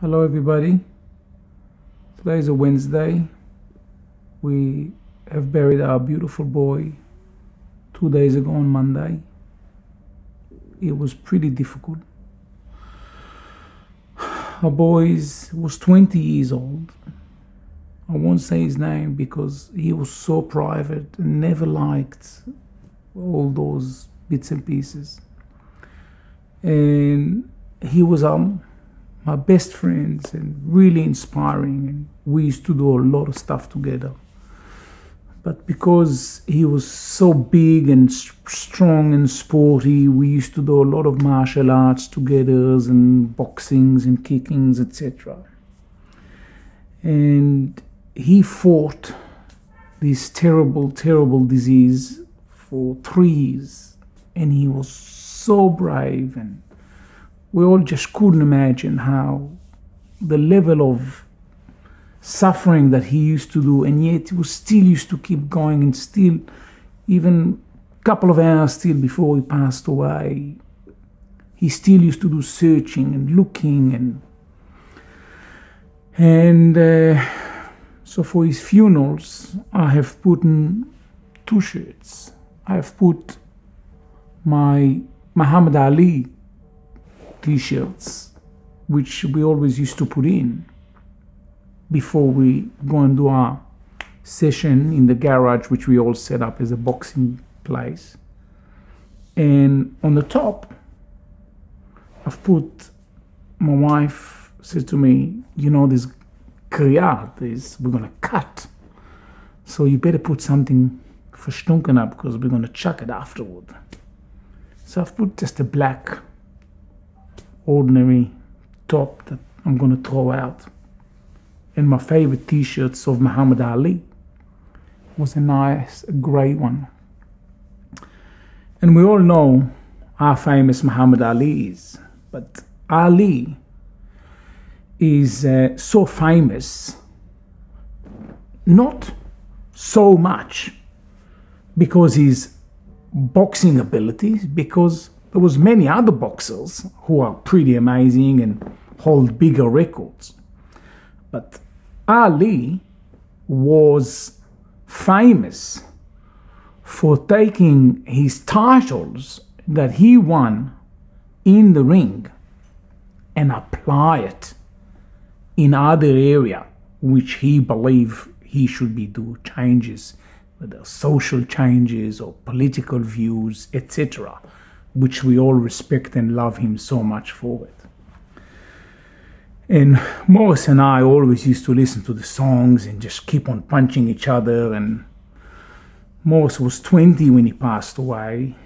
Hello everybody. Today is a Wednesday. We have buried our beautiful boy 2 days ago on Monday. It was pretty difficult. Our boy was 20 years old. I won't say his name because he was so private and never liked all those bits and pieces. And he was my best friends and really inspiring, and we used to do a lot of stuff together. But because he was so big and strong and sporty, we used to do a lot of martial arts together and boxings and kickings, etc. And he fought this terrible, terrible disease for 3 years, and he was so brave, and we all just couldn't imagine how the level of suffering that he used to do, and yet he was still used to keep going, and still, even a couple of hours still before he passed away, he still used to do searching and looking, and so for his funerals, I have put in 2 shirts. I have put my Muhammad Ali t-shirts, which we always used to put in before we go and do our session in the garage, which we all set up as a boxing place. And on the top, I've put, my wife said to me, this kriyat, we're going to cut. So you better put something verstunken up because we're going to chuck it afterward. So I've put just a black ordinary top that I'm going to throw out. And my favorite t-shirts of Muhammad Ali was a nice grey one. And we all know how famous Muhammad Ali is. But Ali is so famous, not so much because his boxing abilities, because there was many other boxers who are pretty amazing and hold bigger records. But Ali was famous for taking his titles that he won in the ring and apply it in other area which he believed he should be do changes, whether social changes or political views, etc., which we all respect and love him so much for it. And Morris and I always used to listen to the songs and just keep on punching each other. And Morris was 20 when he passed away,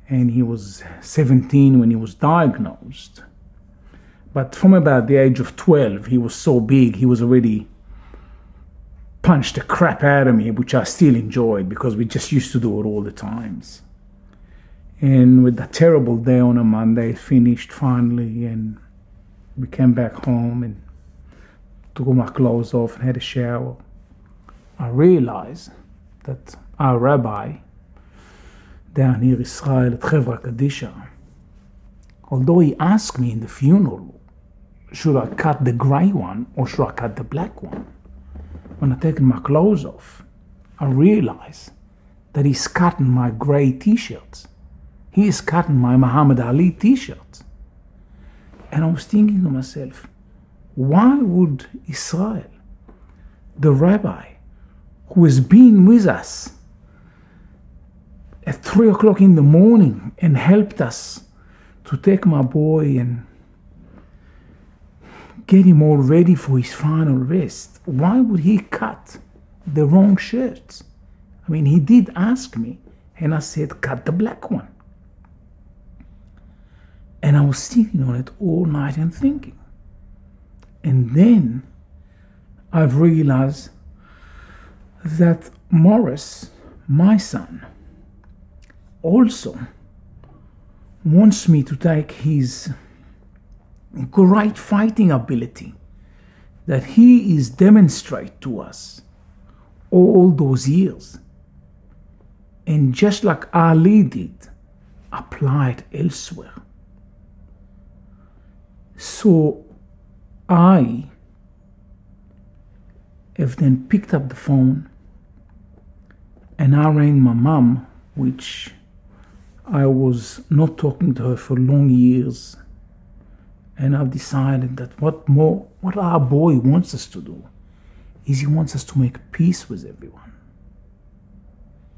and he was 17 when he was diagnosed. But from about the age of 12, he was so big, he was already punched the crap out of me, which I still enjoyed because we just used to do it all the times. And with that terrible day on a Monday, it finished finally, and we came back home and took all my clothes off and had a shower. I realized that our rabbi down here, Israel at Chevra Kadisha, although he asked me in the funeral, should I cut the grey one or should I cut the black one? When I taken my clothes off, I realized that he's cutting my grey t-shirts. He is cutting my Muhammad Ali t-shirts. And I was thinking to myself, why would Israel, the rabbi, who has been with us at 3 o'clock in the morning and helped us to take my boy and get him all ready for his final rest, why would he cut the wrong shirts? I mean, he did ask me, and I said, cut the black one. And I was thinking on it all night and thinking. And then I've realized that Morris, my son, also wants me to take his great fighting ability that he is demonstrate to us all those years. And just like Ali did, apply it elsewhere. So I have then picked up the phone and I rang my mum, which I was not talking to her for long years. And I've decided that what our boy wants us to do is he wants us to make peace with everyone.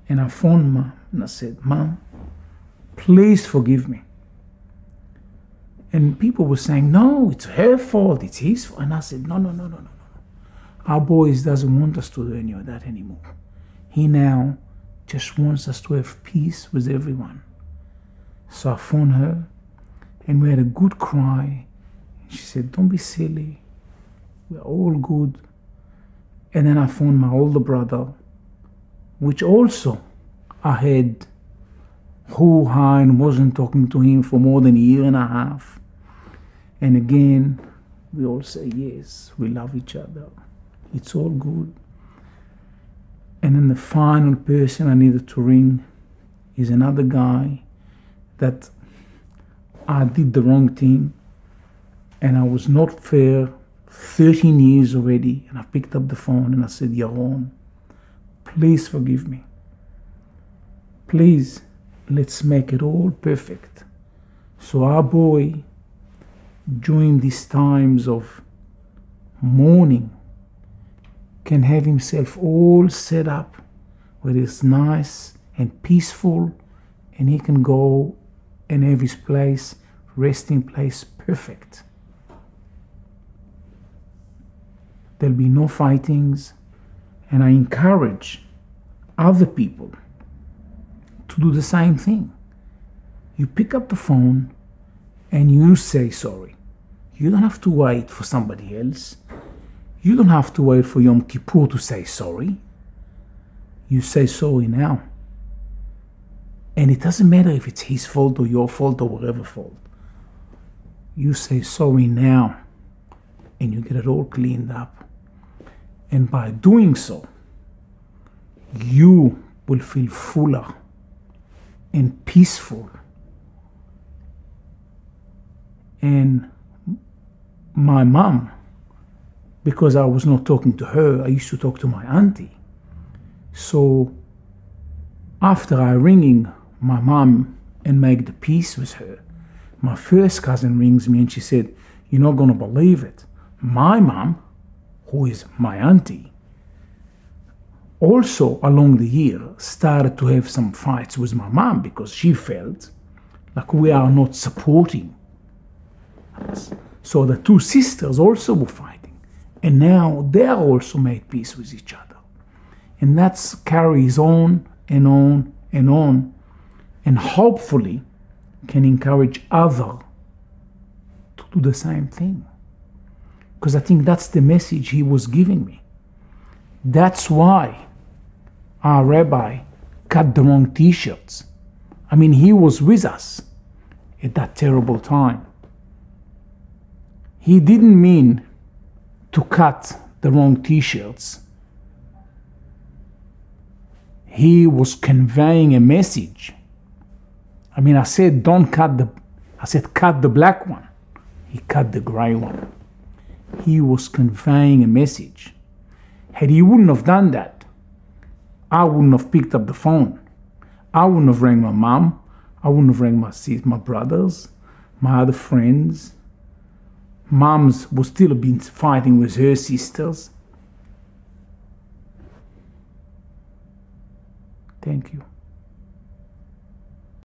And I phoned Mum and I said, Mum, please forgive me. And people were saying, no, it's her fault, it's his fault. And I said, no. Our boy doesn't want us to do any of that anymore. He now just wants us to have peace with everyone. So I phoned her and we had a good cry. She said, don't be silly. We're all good. And then I phoned my older brother, which also I had hoo-ha and wasn't talking to him for more than a year and a half. And again, we all say, yes, we love each other. It's all good. And then the final person I needed to ring is another guy that I did the wrong thing and I was not fair 13 years already. And I picked up the phone and I said, Yaron, please forgive me. Please, let's make it all perfect. So our boy, during these times of mourning, can have himself all set up where it's nice and peaceful, and he can go and have his place, resting place, perfect. There'll be no fightings, and I encourage other people to do the same thing. You pick up the phone and you say sorry. You don't have to wait for somebody else. You don't have to wait for Yom Kippur to say sorry. You say sorry now. And it doesn't matter if it's his fault or your fault or whatever fault. You say sorry now and you get it all cleaned up. And by doing so, you will feel fuller and peaceful. And my mom, because I was not talking to her, I used to talk to my auntie. So after I ringing my mom and make the peace with her, my first cousin rings me and she said, you're not going to believe it. My mom, who is my auntie, also along the year started to have some fights with my mom because she felt like we are not supporting us. So the two sisters also were fighting. And now they are also made peace with each other. And that carries on and on and on. And hopefully can encourage others to do the same thing. Because I think that's the message he was giving me. That's why our rabbi cut the wrong t-shirts. I mean, he was with us at that terrible time. He didn't mean to cut the wrong t-shirts. He was conveying a message. I mean, I said cut the black one. He cut the gray one. He was conveying a message. Had he wouldn't have done that, I wouldn't have picked up the phone. I wouldn't have rang my mom. I wouldn't have rang my brothers, my other friends. Moms would still have been fighting with her sisters. Thank you.